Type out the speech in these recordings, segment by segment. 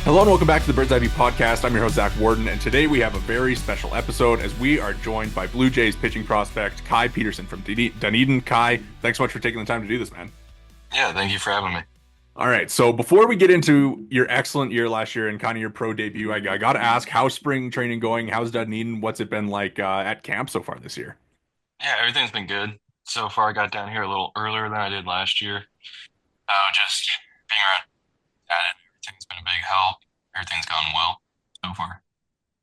Hello and welcome back to the Bird's Eye View podcast. I'm your host, Zach Worden, and today we have a very special episode as we are joined by Blue Jays pitching prospect Kai Peterson from Dunedin. Kai, thanks so much for taking the time to do this, man. Yeah, thank you for having me. All right, so before we get into your excellent year last year and kind of your pro debut, I got to ask, how's spring training going? How's Dunedin? What's it been like at camp so far this year? Yeah, everything's been good. So far, I got down here a little earlier than I did last year. Just being around at it, everything's been a big help. Everything's gone well so far.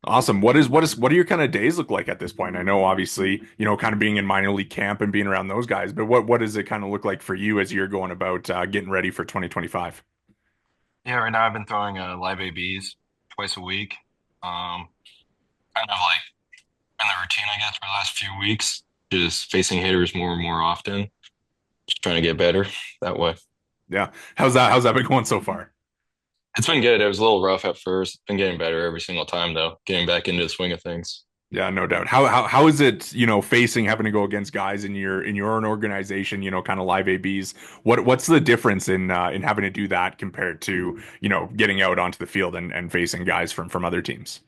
Awesome. What do your kind of days look like at this point? I know obviously, kind of being in minor league camp and being around those guys, but what does it kind of look like for you as you're going about getting ready for 2025? Yeah, right now I've been throwing live ABs twice a week. Um, Kind of like in the routine, I guess, for the last few weeks. Just facing hitters more and more often. Just trying to get better that way. Yeah. How's that been going so far? It's been good. It was a little rough at first. Been getting better every single time though. Getting back into the swing of things. Yeah, no doubt. How is it, facing having to go against guys in your own organization, kind of live ABs? What's the difference in having to do that compared to, getting out onto the field and facing guys from other teams?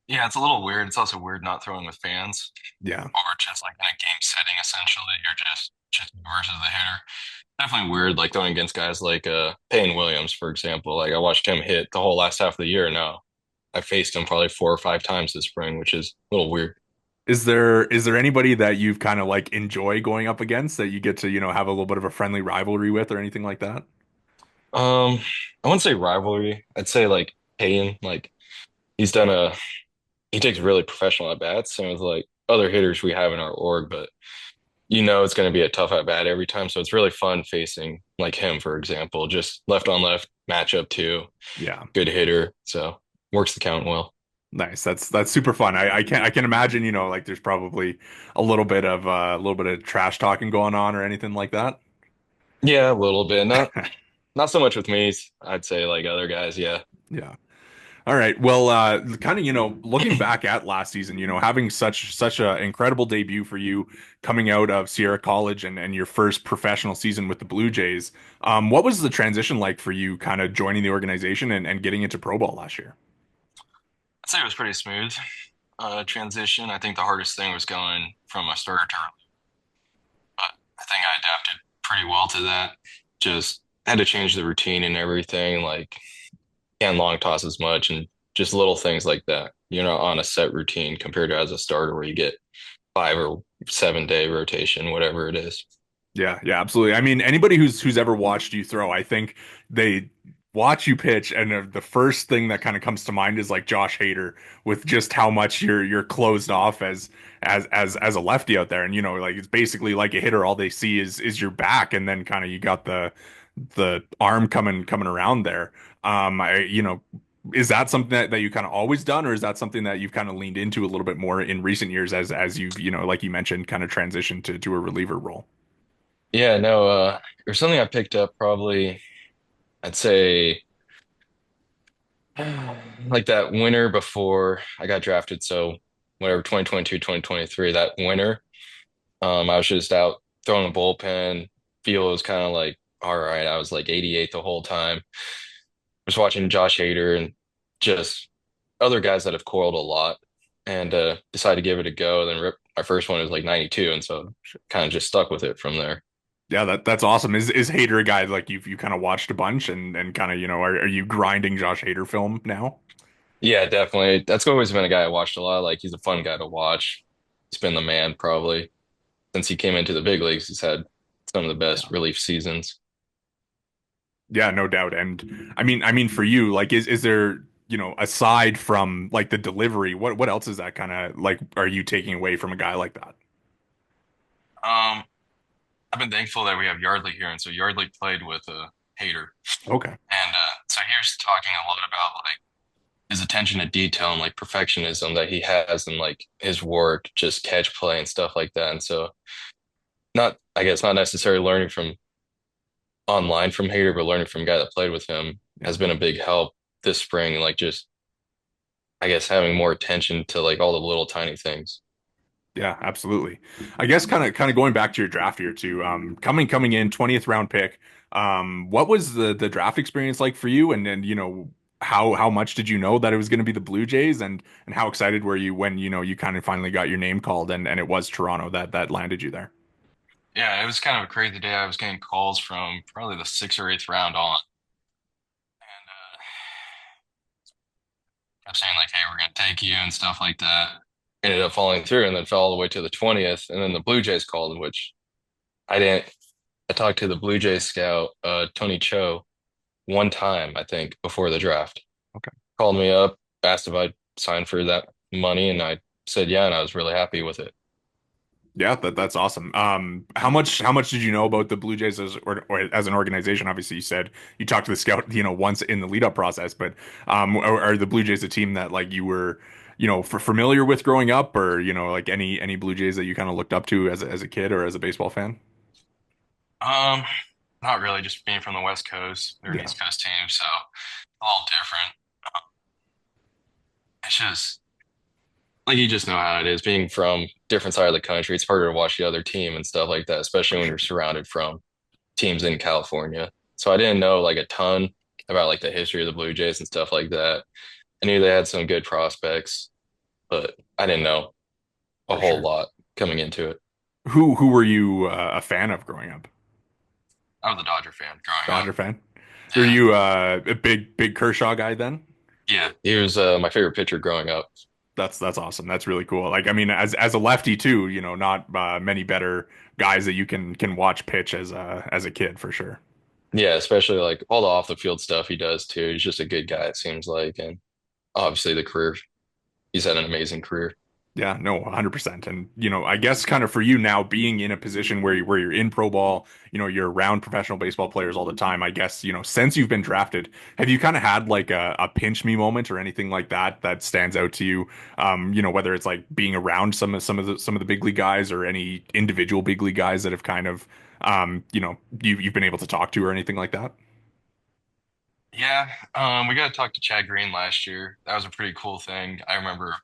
Yeah, it's a little weird. It's also weird not throwing with fans Yeah. or just like in a game setting, essentially. You're just versus the hitter. Definitely weird, like throwing against guys like Payne Williams, for example. Like I watched him hit the whole last half of the year now. I faced him probably 4 or 5 times this spring, which is a little weird. Is there anybody that you've kind of like enjoy going up against that you get to, have a little bit of a friendly rivalry with or anything like that? Um, I wouldn't say rivalry. I'd say like Payne, like he's done a he takes really professional at bats, same with like other hitters we have in our org, but it's going to be a tough at bat every time. So it's really fun facing like him, for example, just left on left matchup too. Yeah. Good hitter. So works the count well. Nice. That's super fun. I can imagine, like there's probably a little bit of trash talking going on or anything like that. Yeah, a little bit. Not so much with me. I'd say like other guys. Yeah. Yeah. All right. Well, kind of, looking back at last season, having such a incredible debut for you coming out of Sierra College and your first professional season with the Blue Jays. What was the transition like for you kind of joining the organization and getting into pro ball last year? I'd say it was pretty smooth transition. I think the hardest thing was going from a starter to relief, but I think I adapted pretty well to that. Just had to change the routine and everything, like can't long toss as much and just little things like that. You're not on a set routine compared to as a starter where you get 5 or 7 day rotation, whatever it is. Yeah, yeah, absolutely. I mean, anybody who's ever watched you throw, I think they watch you pitch, and the first thing that kind of comes to mind is like Josh Hader with just how much you're closed off as a lefty out there, and like it's basically like a hitter. All they see is your back, and then kind of you got the arm coming around there. Is that something that you kind of always done, or is that something that you've kind of leaned into a little bit more in recent years as you've like you mentioned, kind of transitioned to a reliever role? Yeah, no, there's something I picked up probably, I'd say like that winter before I got drafted. So whatever, 2022, 2023, that winter, I was just out throwing a bullpen. Feel was kind of like, all right, I was like 88 the whole time. Was watching Josh Hader and just other guys that have coiled a lot and decided to give it a go. Then my first one was like 92. And so kind of just stuck with it from there. Yeah, that's awesome. Is Hader a guy like you kind of watched a bunch and kind of are you grinding Josh Hader film now? Yeah, definitely. That's always been a guy I watched a lot. Like he's a fun guy to watch. He's been the man probably since he came into the big leagues. He's had some of the best Yeah. relief seasons. Yeah, no doubt. And I mean for you, like is there, aside from like the delivery, what else is that kind of like are you taking away from a guy like that? Um, I've been thankful that we have Yardley here, and so Yardley played with Hader, Okay. and so here's talking a lot about like his attention to detail and like perfectionism that he has in like his work, just catch play and stuff like that. And so not, I guess, not necessarily learning from online from Hader, but learning from a guy that played with him Yeah. has been a big help this spring. Like just, I guess, having more attention to like all the little tiny things. Yeah, absolutely. I guess kind of going back to your draft year too. Coming in 20th round pick. What was the draft experience like for you? And then, how much did you know that it was going to be the Blue Jays, and how excited were you when you kind of finally got your name called and it was Toronto that landed you there? Yeah, it was kind of a crazy day. I was getting calls from probably the sixth or eighth round on, and kept saying like, "Hey, we're gonna take you" and stuff like that. Ended up falling through, and then fell all the way to the 20th, and then the Blue Jays called, which I didn't. I talked to the Blue Jays scout, Tony Cho, one time I think before the draft. Okay. Called me up, asked if I'd sign for that money, and I said yeah, and I was really happy with it. Yeah, that's awesome. How much did you know about the Blue Jays or as an organization? Obviously, you said you talked to the scout, once in the lead up process, but are the Blue Jays a team that like you were, familiar with growing up, or like any Blue Jays that you kind of looked up to as a kid or as a baseball fan? Um, Not really, just being from the West Coast. They're an Yeah, East Coast team, so a little different. It's just like you just know how it is being from different side of the country. It's harder to watch the other team and stuff like that, especially for when sure. you're surrounded from teams in California. So I didn't know like a ton about like the history of the Blue Jays and stuff like that. I knew they had some good prospects, but I didn't know a For whole sure. lot coming into it. Who were you a fan of growing up? I was a Dodger fan growing up. Dodger fan. Were Yeah. you a big Kershaw guy then? Yeah. He was my favorite pitcher growing up. That's awesome. That's really cool. Like, I mean, as a lefty too, not many better guys that you can watch pitch as a kid for sure. Yeah, especially like all the off the field stuff he does too. He's just a good guy, it seems like. And obviously the career, he's had an amazing career. Yeah, no, 100%. And I guess kind of for you now being in a position where you're in pro ball, you're around professional baseball players all the time. I guess, since you've been drafted, have you kind of had like a pinch me moment or anything like that that stands out to you? Whether it's like being around some of the big league guys or any individual big league guys that have kind of you've been able to talk to or anything like that? Yeah, we got to talk to Chad Green last year. That was a pretty cool thing. I remember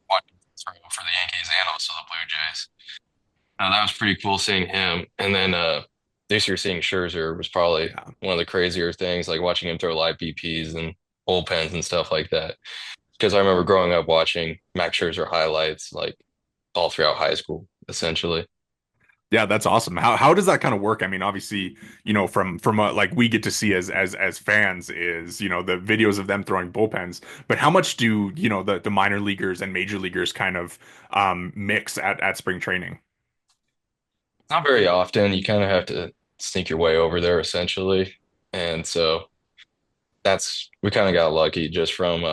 watching him throw for the Yankees and also the Blue Jays. That was pretty cool seeing him. And then this year seeing Scherzer was probably Yeah. one of the crazier things, like watching him throw live BPs and bullpens and stuff like that. Because I remember growing up watching Max Scherzer highlights like all throughout high school, essentially. Yeah, that's awesome. How does that kind of work? I mean, obviously, from like we get to see as fans is, the videos of them throwing bullpens, but how much do, the minor leaguers and major leaguers kind of mix at spring training? Not very often. You kind of have to sneak your way over there, essentially. And so we kind of got lucky just from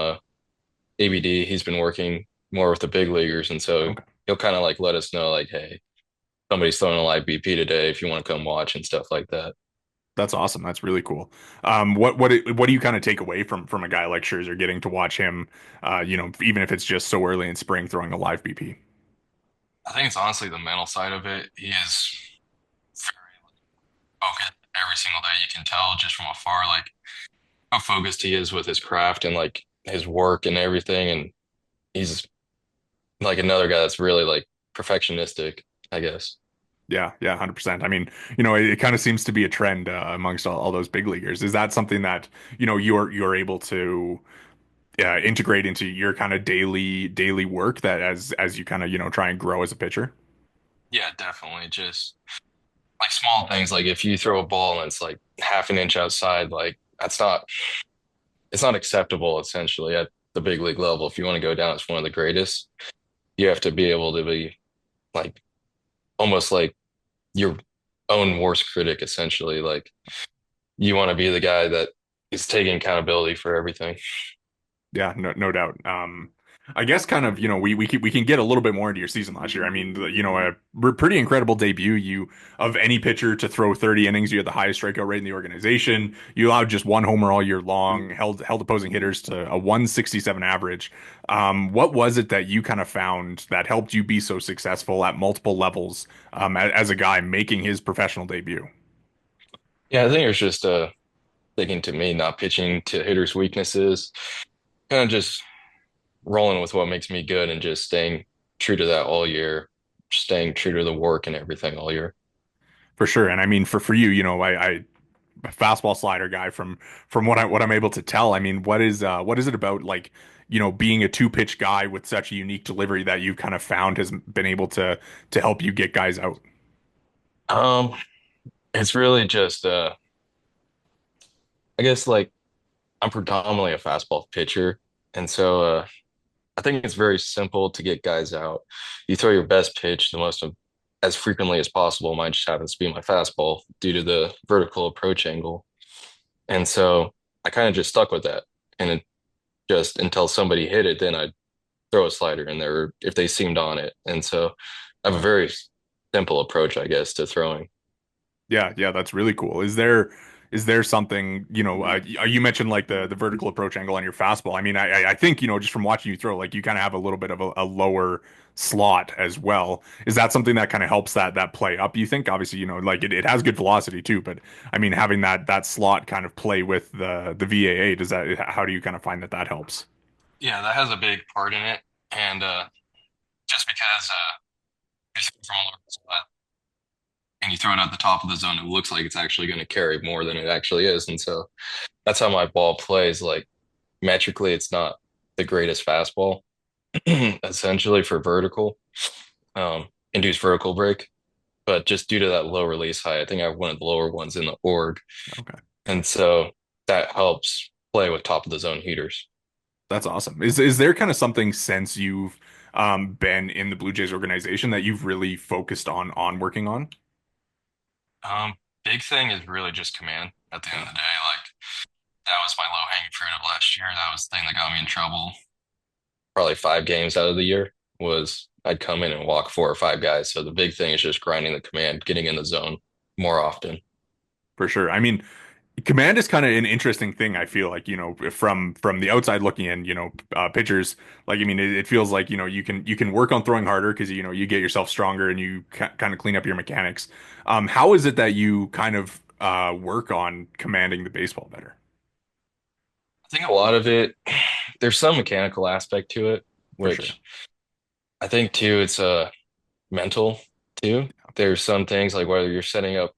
ABD. He's been working more with the big leaguers, and so Okay. he'll kind of like let us know, like, hey, somebody's throwing a live BP today if you want to come watch and stuff like that. That's awesome. That's really cool. What do you kind of take away from a guy like Scherzer getting to watch him, even if it's just so early in spring throwing a live BP? I think it's honestly the mental side of it. He is very focused every single day. You can tell just from afar, like how focused he is with his craft and like his work and everything. And he's like another guy that's really like perfectionistic, I guess. Yeah, yeah, 100%. I mean, it kind of seems to be a trend amongst all those big leaguers. Is that something that, you're able to integrate into your kind of daily work that as you kind of, try and grow as a pitcher? Yeah, definitely. Just like small things, like if you throw a ball and it's like half an inch outside, like it's not acceptable essentially at the big league level. If you want to go down as one of the greatest, you have to be able to be like almost like your own worst critic, essentially. Like you want to be the guy that is taking accountability for everything. Yeah, no doubt. I guess kind of, we can get a little bit more into your season last year. I mean, a pretty incredible debut. You of any pitcher to throw 30 innings, you had the highest strikeout rate in the organization. You allowed just one homer all year long, held opposing hitters to a 167 average. What was it that you kind of found that helped you be so successful at multiple levels, as a guy making his professional debut? Yeah, I think it was just thinking to me, not pitching to hitters' weaknesses, kind of just rolling with what makes me good and just staying true to that all year, staying true to the work and everything all year. For sure. And I mean, for you, fastball slider guy from what I'm able to tell. I mean, what is it about like, being a two pitch guy with such a unique delivery that you've kind of found has been able to help you get guys out? Um, it's really just I guess like I'm predominantly a fastball pitcher, and so I think it's very simple to get guys out. You throw your best pitch the most of as frequently as possible. Mine just happens to be my fastball due to the vertical approach angle. And so I kind of just stuck with that. And it just until somebody hit it, then I'd throw a slider in there if they seemed on it. And so I have a very simple approach, I guess, to throwing. Yeah, yeah, that's really cool. Is there something, you mentioned like the vertical approach angle on your fastball. I mean, I think, just from watching you throw, like you kind of have a little bit of a lower slot as well. Is that something that kind of helps that play up, you think? Obviously, like it has good velocity too, but I mean, having that slot kind of play with the VAA, how do you kind of find that helps? Yeah, that has a big part in it. And just because you're throwing from a lower spot and you throw it at the top of the zone, it looks like it's actually going to carry more than it actually is. And so that's how my ball plays. Like metrically, it's not the greatest fastball, essentially for vertical, induced vertical break. But just due to that low release height, I think I have one of the lower ones in the org. Okay. And so that helps play with top of the zone heaters. That's awesome. Is there kind of something since you've been in the Blue Jays organization that you've really focused on working on? Um, Big thing is really just command at the end Yeah. of the day. Like that was my low hanging fruit of last year. That was the thing that got me in trouble. Probably 5 games out of the year was I'd come in and walk 4 or 5 guys. So the big thing is just grinding the command, getting in the zone more often. For sure. I mean, command is kind of an interesting thing. I feel like, from the outside looking in, pitchers, like, I mean, it feels like, you can work on throwing harder because, you get yourself stronger and you kind of clean up your mechanics. How is it that you kind of work on commanding the baseball better? I think a lot of it, there's some mechanical aspect to it, For sure. which I think too, it's mental too. There's some things like whether you're setting up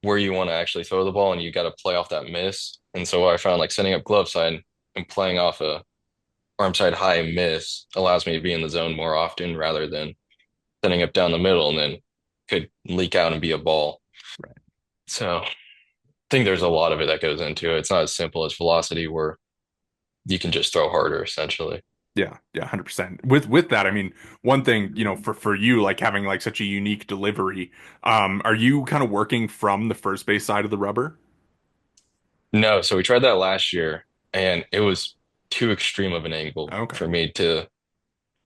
where you want to actually throw the ball and you got to play off that miss. And so what I found like setting up glove side and playing off a arm side high miss allows me to be in the zone more often rather than setting up down the middle and then could leak out and be a ball. Right. So I think there's a lot of it that goes into it. It's not as simple as velocity where you can just throw harder essentially. Yeah, yeah, 100%. With that, I mean, one thing, for you, like having like such a unique delivery, are you kind of working from the first base side of the rubber? No, so we tried that last year and it was too extreme of an angle Okay. for me to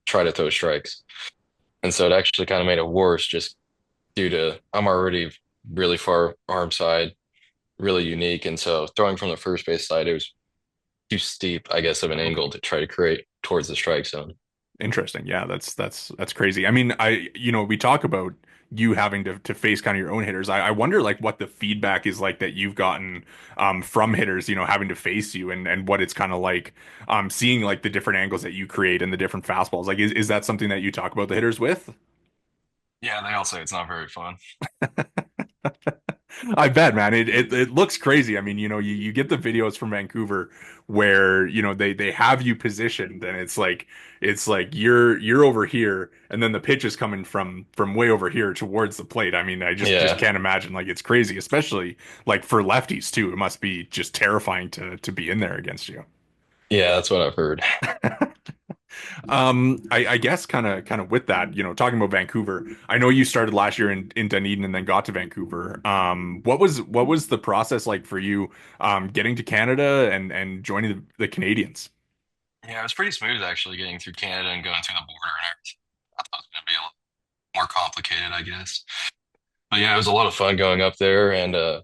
try to throw strikes. And so it actually kind of made it worse just due to I'm already really far arm side, really unique. And so throwing from the first base side, it was too steep, I guess, of an Okay. angle to try to create towards the strike zone. Interesting. Yeah, that's crazy. I mean, we talk about you having to face kind of your own hitters. I wonder like what the feedback is like that you've gotten from hitters, having to face you and what it's kind of like seeing like the different angles that you create and the different fastballs. Like is that something that you talk about the hitters with? Yeah, they all say it's not very fun. I bet, man. It looks crazy. I mean, you get the videos from Vancouver where, they have you positioned and it's like you're over here and then the pitch is coming from way over here towards the plate. I mean, I just Yeah. can't imagine like it's crazy, especially like for lefties too. It must be just terrifying to be in there against you. Yeah, that's what I've heard. I guess kind of with that, talking about Vancouver, I know you started last year in Dunedin and then got to Vancouver. What was the process like for you, getting to Canada and joining the Canadians? Yeah, it was pretty smooth actually getting through Canada and going through the border and everything. I thought it was going to be a little more complicated, I guess. But yeah, it was a lot of fun going up there. And I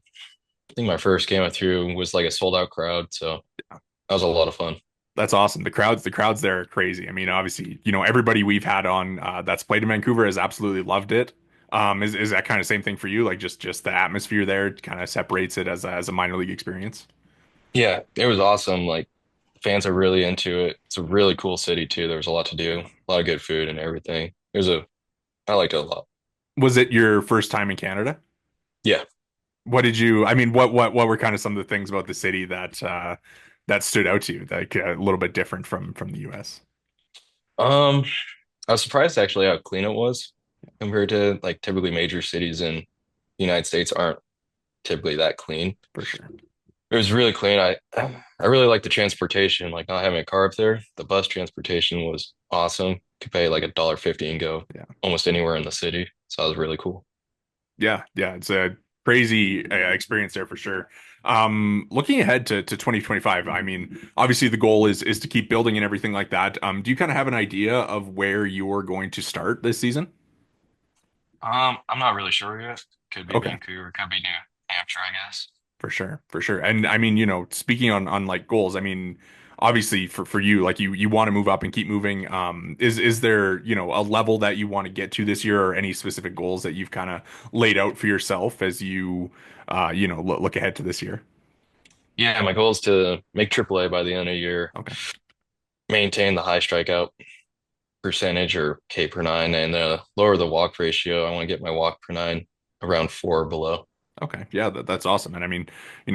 think my first game I threw was like a sold out crowd. So that was a lot of fun. That's awesome. The crowds there are crazy. I mean, obviously, everybody we've had on that's played in Vancouver has absolutely loved it. Is that kind of same thing for you? Like just the atmosphere there kind of separates it as a minor league experience? Yeah, it was awesome. Like fans are really into it. It's a really cool city too. There was a lot to do, a lot of good food and everything. I liked it a lot. Was it your first time in Canada? Yeah. What did you, I mean, what were kind of some of the things about the city that that stood out to you, like a little bit different from the US? Um, I was surprised actually how clean it was compared to like typically major cities in the United States aren't typically that clean. For sure. It was really clean. I really like the transportation, like not having a car up there. The bus transportation was awesome. Could pay like $1.50 and go Yeah. almost anywhere in the city. So that was really cool. Yeah, yeah, it's a crazy experience there for sure. Looking ahead to 2025, I mean, obviously the goal is to keep building and everything like that. Do you kind of have an idea of where you're going to start this season? I'm not really sure yet. Could be Okay. Vancouver, could be New Hampshire, I guess. For sure, for sure. And I mean, speaking on like goals, I mean, obviously for you, like you want to move up and keep moving. Is there, a level that you want to get to this year or any specific goals that you've kind of laid out for yourself as you look ahead to this year? Yeah, my goal is to make AAA by the end of the year, Okay. maintain the high strikeout percentage or K per nine, and lower the walk ratio. I want to get my walk per nine around four or below. Okay, yeah, that's awesome. And I mean,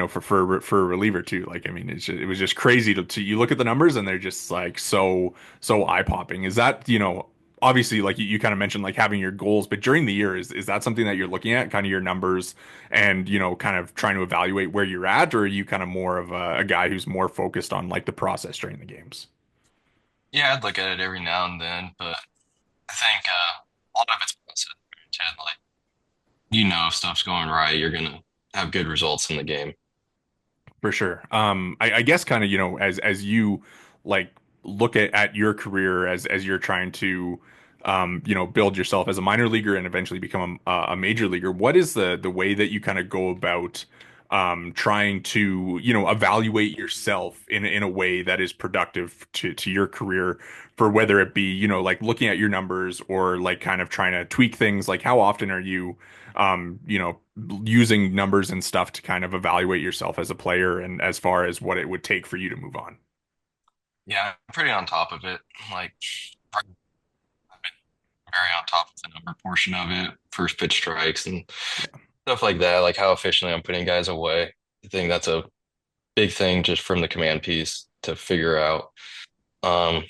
for a reliever too, like I mean, it was just crazy to you look at the numbers and they're just like so eye-popping. Is that, obviously like you kind of mentioned like having your goals, but during the year is that something that you're looking at, kind of your numbers and kind of trying to evaluate where you're at, or are you kind of more of a guy who's more focused on like the process during the games? Yeah, I'd look at it every now and then, but I think a lot of it's process. Like if stuff's going right, you're gonna have good results in the game. For sure. I guess kind of, as you like look at your career as you're trying to build yourself as a minor leaguer and eventually become a major leaguer, what is the way that you kind of go about trying to, evaluate yourself in a way that is productive to your career for whether it be, like looking at your numbers or like kind of trying to tweak things, like how often are you using numbers and stuff to kind of evaluate yourself as a player and as far as what it would take for you to move on. Yeah, I'm pretty on top of it. Like I've been very on top of the number portion of it, first pitch strikes and Yeah, stuff like that, like how efficiently I'm putting guys away. I think that's a big thing just from the command piece to figure out. Um,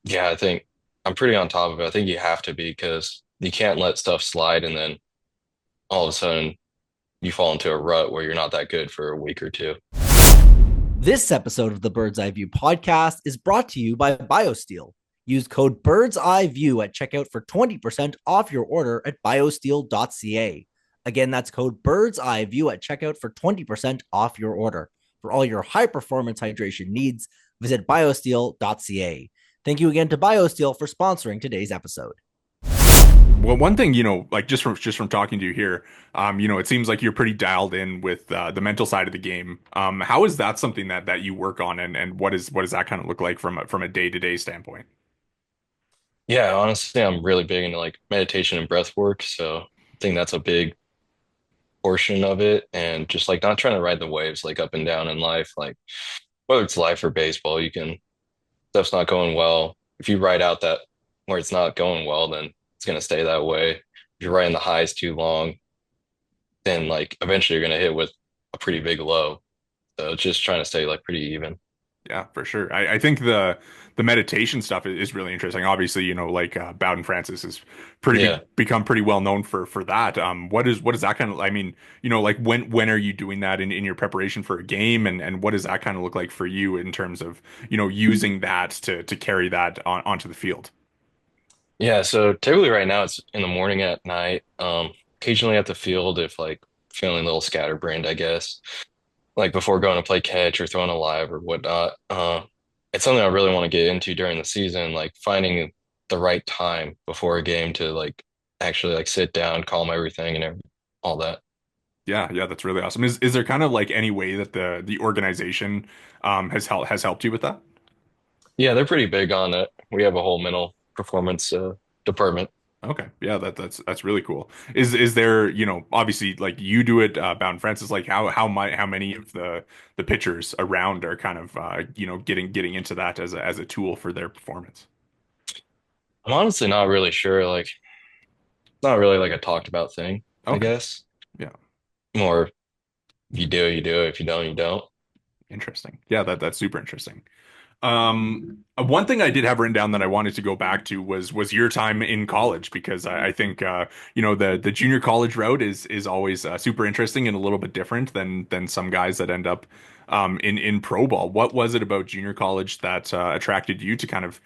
yeah, I think I'm pretty on top of it. I think you have to be because you can't let stuff slide and then all of a sudden you fall into a rut where you're not that good for a week or two. This episode of the Bird's Eye View podcast is brought to you by BioSteel. Use code Bird's Eye View at checkout for 20% off your order at biosteel.ca. Again, that's code Bird's Eye View at checkout for 20% off your order. For all your high performance hydration needs, visit biosteel.ca. Thank you again to BioSteel for sponsoring today's episode. well, one thing, like just from talking to you here, it seems like you're pretty dialed in with the mental side of the game. How is that something that you work on, and what does that kind of look like from a day-to-day standpoint? Yeah, honestly, I'm really big into like meditation and breath work. So I think that's a big portion of it. And just like not trying to ride the waves like up and down in life, like whether it's life or baseball, stuff's not going well. If you ride out that where it's not going well, then it's gonna stay that way. If you're riding the highs too long, then like eventually you're gonna hit with a pretty big low. So just trying to stay like pretty even. Yeah, for sure. I think the meditation stuff is really interesting. Obviously, like Bowden Francis is Yeah. become pretty well known for that. What is that kind of? I mean, like when are you doing that in your preparation for a game, and what does that kind of look like for you in terms of using that to carry that onto the field? Yeah, so typically right now it's in the morning at night. Occasionally at the field if like feeling a little scatterbrained, I guess. Like before going to play catch or throwing a live or whatnot. It's something I really want to get into during the season, like finding the right time before a game to like actually like sit down, calm everything and all that. Yeah, yeah, that's really awesome. Is there kind of like any way that the organization has helped you with that? Yeah, they're pretty big on it. We have a whole mental performance department. Okay. Yeah, that's really cool. Is there, obviously like you do it, Bound Francis, like how many of the pitchers around are kind of getting into that as a tool for their performance? I'm honestly not really sure. Like, not really like a talked about thing, I Okay. guess. Yeah. More. If you do, you do. If you don't, you don't. Interesting. Yeah, that's super interesting. One thing I did have written down that I wanted to go back to was your time in college because I think the junior college route is always super interesting and a little bit different than some guys that end up in pro ball. What was it about junior college that attracted you to kind of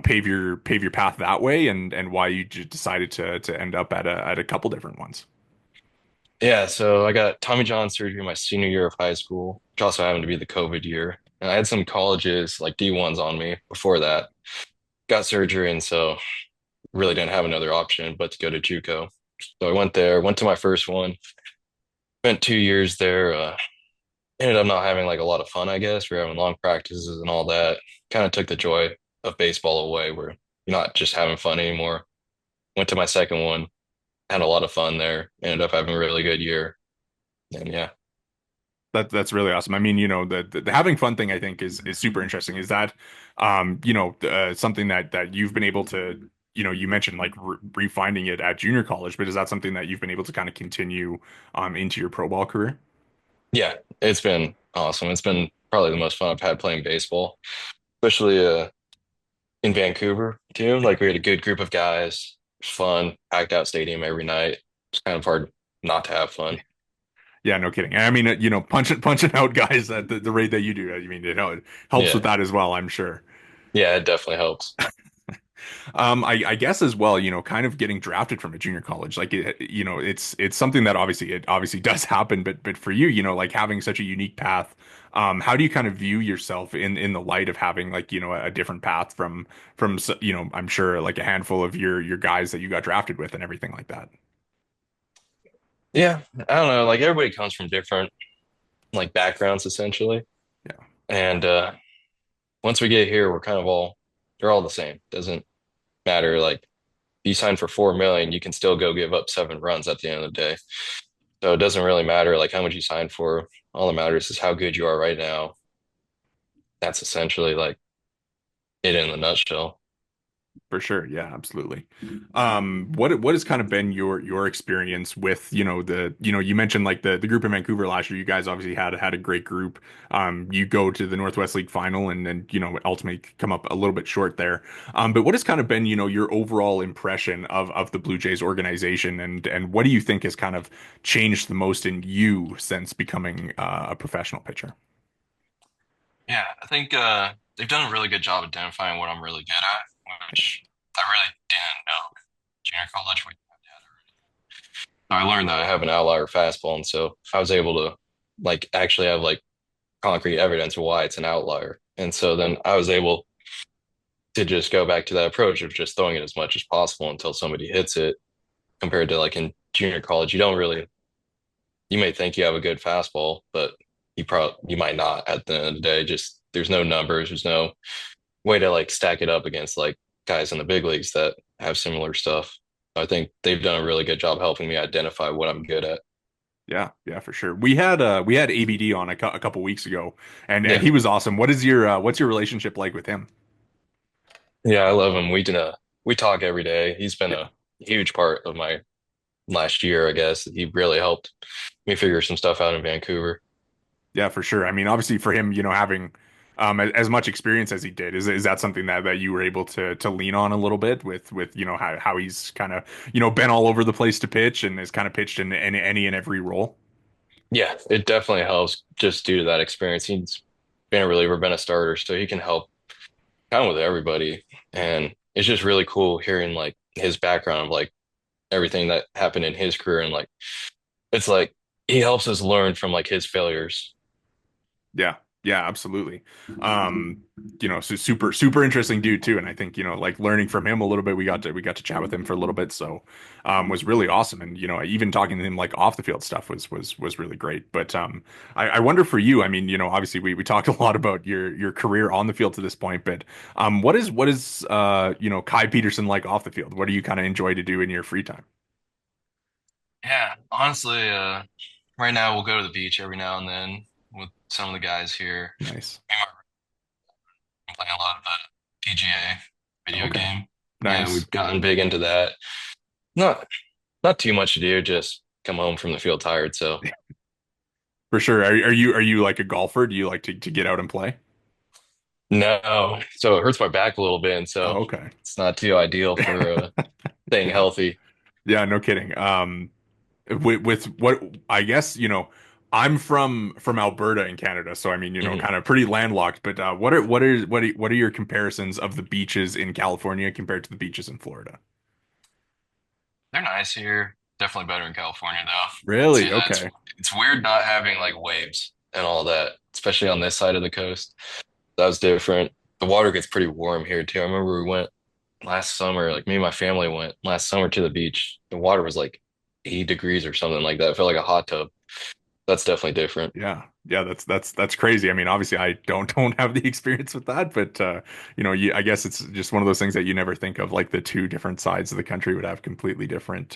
pave your path that way, and why you decided to end up at a couple different ones? Yeah, so I got Tommy John surgery my senior year of high school, which also happened to be the COVID year. And I had some colleges like D1s on me before that. Got surgery, and so really didn't have another option but to go to JUCO. So I went there, went to my first one, spent 2 years there. Ended up not having like a lot of fun, I guess. We are having long practices and all that. Kind of took the joy of baseball away, where you're not just having fun anymore. Went to my second one, had a lot of fun there. Ended up having a really good year, and yeah. That's really awesome. I mean, the having fun thing I think is super interesting. Is that something that you've been able to, you mentioned like refining it at junior college, but is that something that you've been able to kind of continue into your pro ball career? Yeah, it's been awesome. It's been probably the most fun I've had playing baseball, especially in Vancouver too. Like we had a good group of guys, fun, packed out stadium every night. It's kind of hard not to have fun. Yeah, no kidding. I mean, punching out guys at the rate that you do. I mean, it helps with Yeah, that as well, I'm sure. yeah, it definitely helps. I guess as well, kind of getting drafted from a junior college, like it's something that it obviously does happen, but for you, like having such a unique path, how do you kind of view yourself in the light of having like, a different path from I'm sure like a handful of your guys that you got drafted with and everything like that. Yeah, I don't know. Like everybody comes from different like backgrounds essentially, Yeah, and once we get here, we're kind of all they're all the same. Doesn't matter. Like you sign for 4 million, you can still go give up 7 runs at the end of the day. So it doesn't really matter like how much you sign for. All that matters is how good you are right now. That's essentially like it in a nutshell. for sure. Yeah, absolutely. What has kind of been your experience with, you mentioned like the group in Vancouver last year. You guys obviously had a great group. You go to the Northwest League final and then, ultimately come up a little bit short there. But what has kind of been, your overall impression of the Blue Jays organization, and what do you think has kind of changed the most in you since becoming a professional pitcher? Yeah, I think they've done a really good job identifying what I'm really good at, which I really didn't know. Junior college, I learned that I have an outlier fastball, and so I was able to like actually have like concrete evidence of why it's an outlier. And so then I was able to just go back to that approach of just throwing it as much as possible until somebody hits it, compared to like in junior college, you don't really you may think you have a good fastball, but you might not at the end of the day. Just there's no numbers, there's no way to like stack it up against like guys in the big leagues that have similar stuff. I think they've done a really good job helping me identify what I'm good at. Yeah, yeah, for sure. We had ABD on a couple weeks ago, and Yeah. he was awesome. What's your relationship like with him? Yeah, I love him. We talk every day. He's been Yeah. a huge part of my last year, I guess. He really helped me figure some stuff out in Vancouver. Yeah, for sure. I mean, obviously for him, having as much experience as he did, is that something that you were able to lean on a little bit with how he's kind of, been all over the place to pitch and has kind of pitched in any and every role. Yeah, it definitely helps just due to that experience. He's been a reliever, been a starter, so he can help kind of with everybody. And it's just really cool hearing like his background of like everything that happened in his career, and like it's like he helps us learn from like his failures. Yeah. Yeah, absolutely. Um, so super interesting dude too. And I think, like learning from him a little bit, we got to chat with him for a little bit. So was really awesome. And, even talking to him like off the field stuff was really great. But I wonder for you, I mean, obviously we talked a lot about your career on the field to this point, but what is Kai Peterson like off the field? What do you kind of enjoy to do in your free time? Yeah, honestly, right now we'll go to the beach every now and then with some of the guys here. Nice. Me and my I'm playing a lot of the PGA video Okay. game. Yeah, Nice. we've gotten big into that. Not not too much to do, just come home from the field tired. So For sure. Are you like a golfer? Do you like to get out and play? No, so it hurts my back a little bit, and so Oh, okay. it's not too ideal for staying Yeah. healthy. Yeah, no kidding. With what I guess, I'm from Alberta in Canada, so I mean, Mhm. kind of pretty landlocked, but what are your comparisons of the beaches in California compared to the beaches in Florida? They're nice here. Definitely better in California, though. Really? See, that's Okay. it's weird not having like waves and all that, especially on this side of the coast. That was different. The water gets pretty warm here too. I remember we went last summer, like me and my family went last summer to the beach. The water was like 80 degrees or something like that. It felt like a hot tub. That's definitely different. Yeah. Yeah, that's crazy. I mean, obviously I don't have the experience with that, but I guess it's just one of those things that you never think of, like the two different sides of the country would have completely different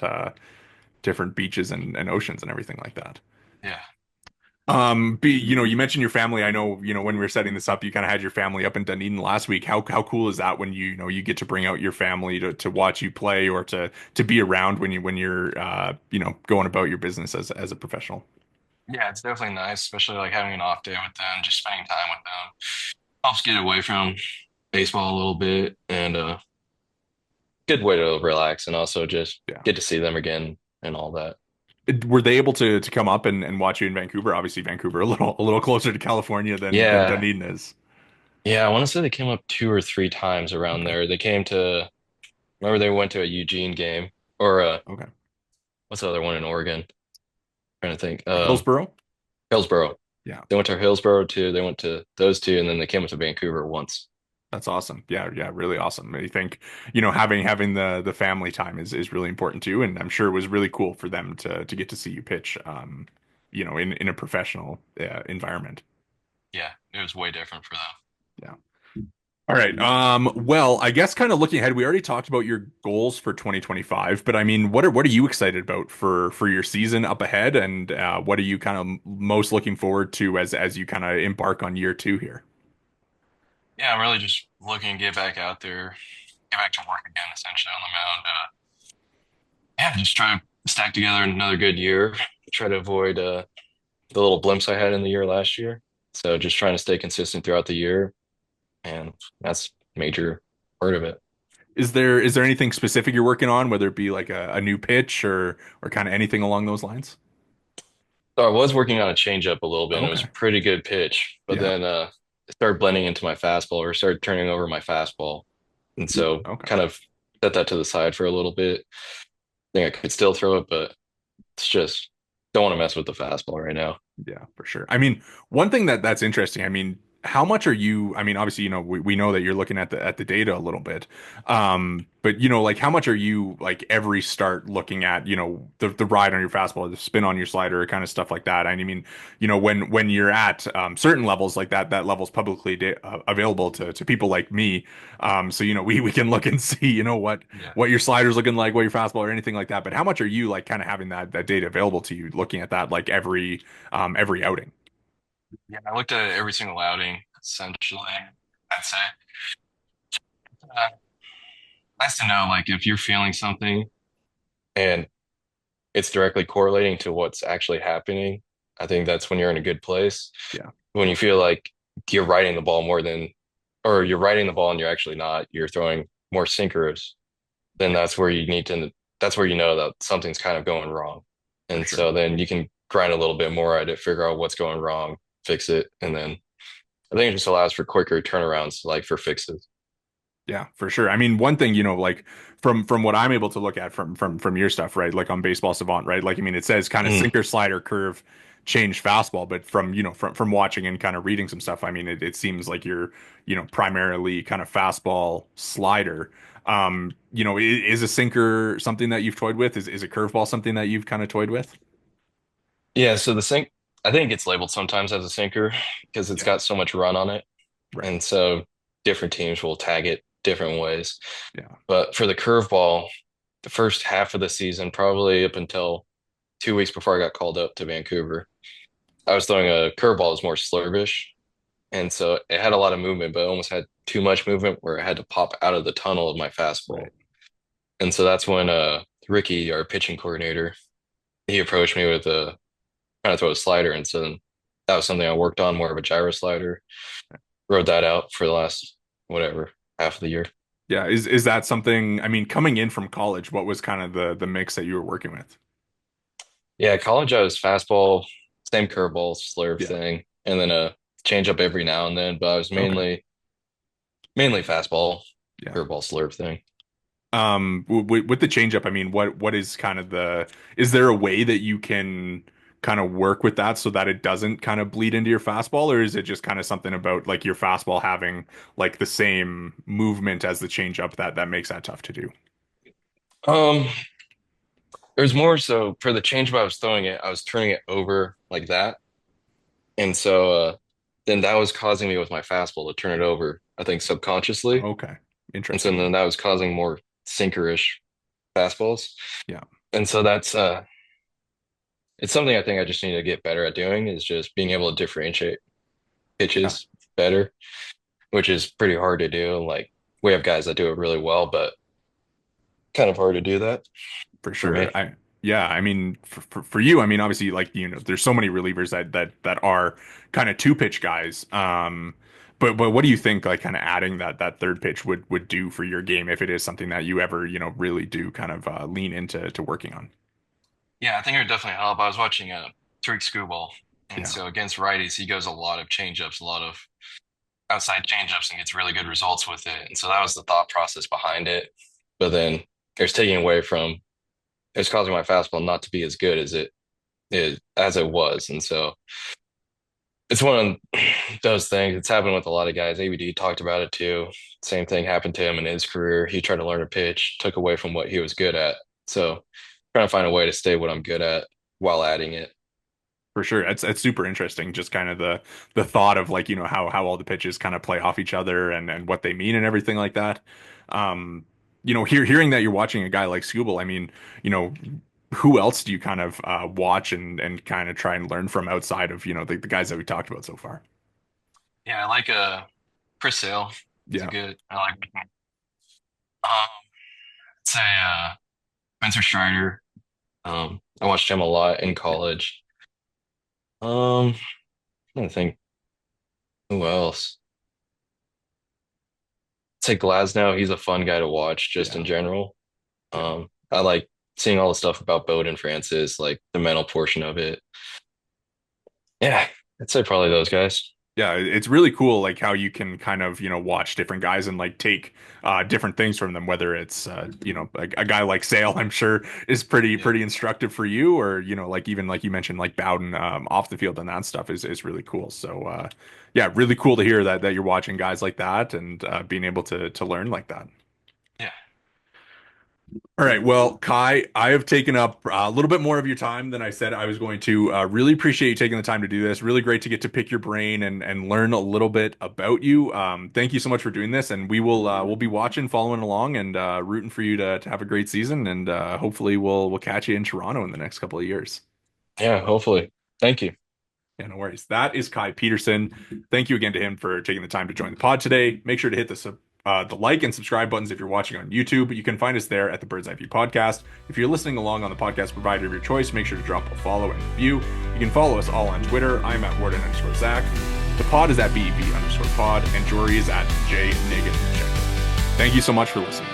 beaches and oceans and everything like that. Yeah. You mentioned your family. I know, when we were setting this up, you kind of had your family up in Dunedin last week. How cool is that when you get to bring out your family to watch you play or to be around when you're going about your business as a professional? Yeah, it's definitely nice, especially like having an off day with them, just spending time with them. Helps get away from baseball a little bit and good way to relax and also just Yeah. get to see them again and all that. Were they able to come up and watch you in Vancouver? Obviously, Vancouver a little closer to California than Yeah. Dunedin is. Yeah, I want to say they came up two or three times around Okay. there. They came to, remember they went to a Eugene game or Okay. what's the other one in Oregon? Trying to think. Hillsborough? Hillsborough. Yeah. They went to Hillsborough too. They went to those two, and then they came up to Vancouver once. That's awesome. Yeah, yeah, really awesome. I think, having the family time is really important too, and I'm sure it was really cool for them to get to see you pitch, in a professional environment. Yeah, it was way different for them. Yeah. All right. Well, I guess kind of looking ahead, we already talked about your goals for 2025, but I mean, what are you excited about for your season up ahead, and what are you kind of most looking forward to as you kind of embark on year two here? Yeah, I'm really just looking to get back out there, get back to work again, essentially on the mound. Yeah, just try to stack together another good year. Try to avoid the little blimps I had in the year last year. So just trying to stay consistent throughout the year, and that's major part of it. Is there anything specific you're working on, whether it be like a new pitch or kind of anything along those lines? So I was working on a changeup a little bit, and it was Okay. a pretty good pitch, but Yeah. then it started blending into my fastball or started turning over my fastball. And so Okay. kind of set that to the side for a little bit. I think I could still throw it, but it's just don't want to mess with the fastball right now. Yeah, for sure. I mean, one thing that's interesting, I mean, how much are you, I mean, obviously, we know that you're looking at the data a little bit. But like how much are you like every start looking at, the ride on your fastball, the spin on your slider, kind of stuff like that. And I mean, when you're at certain levels like that level's publicly available to people like me. So we can look and see, what Yeah. what your slider's looking like, what your fastball or anything like that. But how much are you like kind of having that data available to you, looking at that like every outing? Yeah, I looked at every single outing, essentially. I'd say nice to know, like, if you're feeling something and it's directly correlating to what's actually happening. I think that's when you're in a good place. Yeah, When you feel like you're riding the ball more than, or you're riding the ball and you're actually not, you're throwing more sinkers, then yeah, that's where you know that something's kind of going wrong. for And sure. so then you can grind a little bit more at it, figure out what's going wrong, fix it, and then I think it just allows for quicker turnarounds, like for fixes. Yeah, for sure. I mean, one thing, like from what I'm able to look at from your stuff, right? Like on Baseball Savant, right? Like I mean, it says kind of Mm. sinker, slider, curve, change, fastball, but from watching and kind of reading some stuff, I mean, it seems like you're, primarily kind of fastball, slider. Is a sinker something that you've toyed with? Is a curveball something that you've kind of toyed with? Yeah, so the sink, I think it's labeled sometimes as a sinker because it's Yeah, got so much run on it. right. And so different teams will tag it different ways. Yeah, But for the curveball, the first half of the season, probably up until 2 weeks before I got called up to Vancouver, I was throwing a curveball that was more slurvish. And so it had a lot of movement, but it almost had too much movement where it had to pop out of the tunnel of my fastball. right. And so that's when Ricky, our pitching coordinator, he approached me with a kind of throw a slider. And so then that was something I worked on, more of a gyro slider. Rode that out for the last whatever half of the year. Yeah, is that something, I mean, coming in from college, what was kind of the mix that you were working with? Yeah, college I was fastball, same curveball slurve Yeah. thing, and then a change up every now and then. But I was Okay. mainly fastball, Yeah. curveball slurve thing. With the changeup, I mean, what is kind of is there a way that you can kind of work with that so that it doesn't kind of bleed into your fastball, or is it just kind of something about like your fastball having like the same movement as the changeup that makes that tough to do? Um, there's more so for the change up I was throwing it, I was turning it over like that. And so then that was causing me with my fastball to turn it over, I think subconsciously. Okay. And so Interesting. then that was causing more sinkerish fastballs. Yeah. And so that's it's something I think I just need to get better at doing is just being able to differentiate Yeah. pitches better, which is pretty hard to do. Like we have guys that do it really well, but kind of hard to do that For for sure. me. Yeah, I mean, for you, I mean, obviously, like, there's so many relievers that are kind of two pitch guys. But what do you think, like, kind of adding that third pitch would do for your game if it is something that you ever, really do kind of lean into to working on? Yeah, I think it would definitely help. I was watching Tariq Skubal, and Yeah, so against righties, he goes a lot of changeups, a lot of outside changeups, and gets really good results with it. And so that was the thought process behind it. But then it's taking away from it's causing my fastball not to be as good as it is as it was. And so it's one of those things. It's happened with a lot of guys. ABD talked about it too. Same thing happened to him in his career. He tried to learn a pitch, took away from what he was good at. So trying to find a way to stay what I'm good at while adding it. for sure. It's super interesting, just kind of the thought of like, how all the pitches kind of play off each other and what they mean and everything like that. Um, hearing that you're watching a guy like Scooble, I mean, you know, who else do you kind of watch and kind of try and learn from outside of, the guys that we talked about so far? Yeah, I like Chris Sale. He's a Yeah. good. I like. Say Spencer Strider. I watched him a lot in Yeah. college. I think who else? Say Glasnow. He's a fun guy to watch just Yeah. in general. Yeah. I like seeing all the stuff about Bowden Francis, like the mental portion of it. Yeah, I'd say probably those guys. Yeah, it's really cool, like how you can kind of, watch different guys and like take different things from them, whether it's a guy like Sale, I'm sure is Yeah. pretty instructive for you, or like even like you mentioned, like Bowden off the field and that stuff is really cool. So yeah, really cool to hear that you're watching guys like that and being able to learn like that. Yeah. All right. Well, Kai, I have taken up a little bit more of your time than I said I was going to. Really appreciate you taking the time to do this. Really great to get to pick your brain and learn a little bit about you. Thank you so much for doing this, and we'll be watching, following along, and rooting for you to have a great season. And hopefully we'll catch you in Toronto in the next couple of years. Yeah, hopefully. Thank you. Yeah, no worries. That is Kai Peterson. Thank you again to him for taking the time to join the pod today. Make sure to hit the like and subscribe buttons if you're watching on YouTube. You can find us there at the Bird's Eye View Podcast. If you're listening along on the podcast provider of your choice, make sure to drop a follow and review. You can follow us all on Twitter. I'm at Worden_Zach. The pod is at BEV_pod, and Jori is at J Negin-Shecter. Thank you so much for listening.